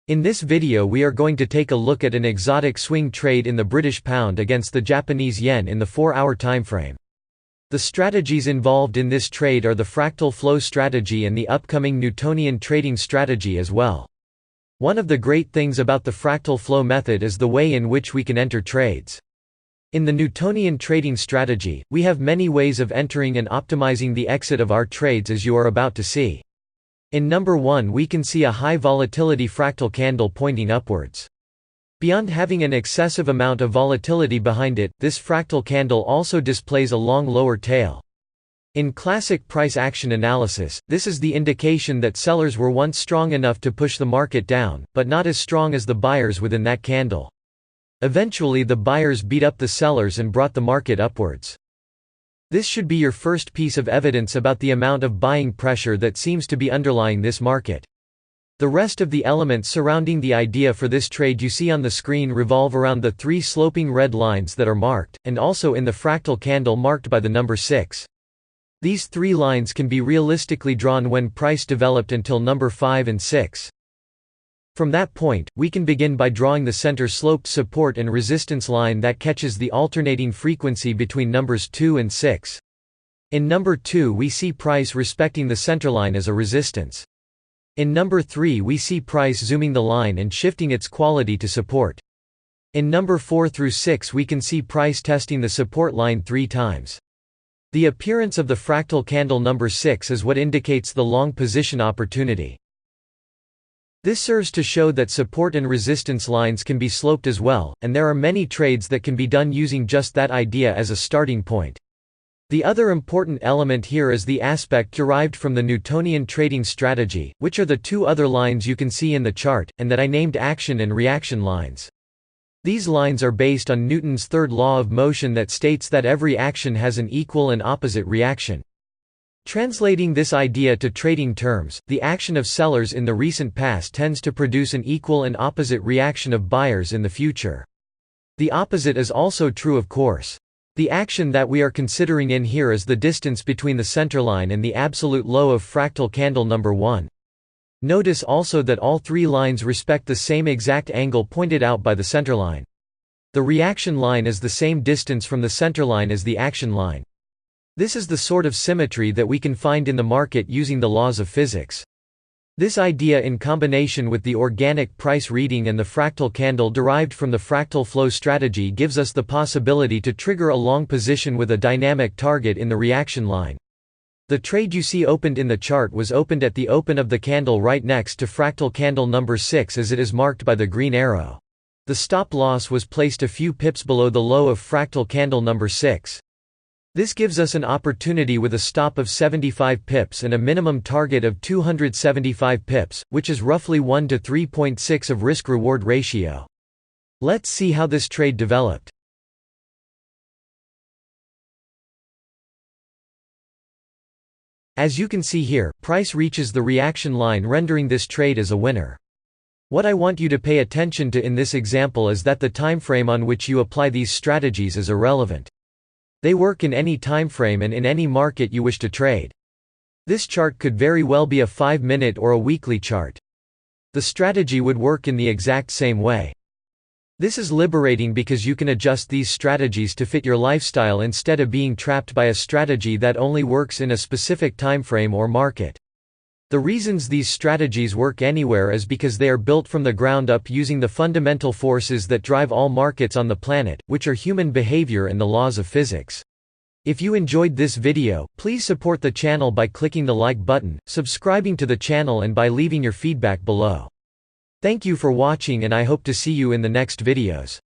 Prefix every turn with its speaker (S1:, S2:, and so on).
S1: In this video we are going to take a look at an exotic swing trade in the British pound against the Japanese yen in the 4-hour timeframe. The strategies involved in this trade are the fractal flow strategy and the upcoming Newtonian trading strategy as well. One of the great things about the fractal flow method is the way in which we can enter trades. In the Newtonian trading strategy, we have many ways of entering and optimizing the exit of our trades, as you are about to see. In number 1 we can see a high volatility fractal candle pointing upwards. Beyond having an excessive amount of volatility behind it, this fractal candle also displays a long lower tail. In classic price action analysis, this is the indication that sellers were once strong enough to push the market down, but not as strong as the buyers within that candle. Eventually the buyers beat up the sellers and brought the market upwards. This should be your first piece of evidence about the amount of buying pressure that seems to be underlying this market. The rest of the elements surrounding the idea for this trade you see on the screen revolve around the 3 sloping red lines that are marked, and also in the fractal candle marked by the number 6. These 3 lines can be realistically drawn when price developed until number 5 and 6. From that point, we can begin by drawing the center sloped support and resistance line that catches the alternating frequency between numbers 2 and 6. In number 2 we see price respecting the centerline as a resistance. In number 3 we see price zooming the line and shifting its quality to support. In number 4 through 6 we can see price testing the support line 3 times. The appearance of the fractal candle number 6 is what indicates the long position opportunity. This serves to show that support and resistance lines can be sloped as well, and there are many trades that can be done using just that idea as a starting point. The other important element here is the aspect derived from the Newtonian trading strategy, which are the 2 other lines you can see in the chart, and that I named action and reaction lines. These lines are based on Newton's third law of motion that states that every action has an equal and opposite reaction. Translating this idea to trading terms, the action of sellers in the recent past tends to produce an equal and opposite reaction of buyers in the future. The opposite is also true, of course. The action that we are considering in here is the distance between the centerline and the absolute low of fractal candle number 1. Notice also that all 3 lines respect the same exact angle pointed out by the centerline. The reaction line is the same distance from the centerline as the action line. This is the sort of symmetry that we can find in the market using the laws of physics. This idea, in combination with the organic price reading and the fractal candle derived from the fractal flow strategy, gives us the possibility to trigger a long position with a dynamic target in the reaction line. The trade you see opened in the chart was opened at the open of the candle right next to fractal candle number 6 as it is marked by the green arrow. The stop loss was placed a few pips below the low of fractal candle number 6. This gives us an opportunity with a stop of 75 pips and a minimum target of 275 pips, which is roughly 1 to 3.6 of risk-reward ratio. Let's see how this trade developed. As you can see here, price reaches the reaction line, rendering this trade as a winner. What I want you to pay attention to in this example is that the time frame on which you apply these strategies is irrelevant. They work in any time frame and in any market you wish to trade. This chart could very well be a 5-minute or a weekly chart. The strategy would work in the exact same way. This is liberating because you can adjust these strategies to fit your lifestyle instead of being trapped by a strategy that only works in a specific time frame or market. The reasons these strategies work anywhere is because they are built from the ground up using the fundamental forces that drive all markets on the planet, which are human behavior and the laws of physics. If you enjoyed this video, please support the channel by clicking the like button, subscribing to the channel, and by leaving your feedback below. Thank you for watching, and I hope to see you in the next videos.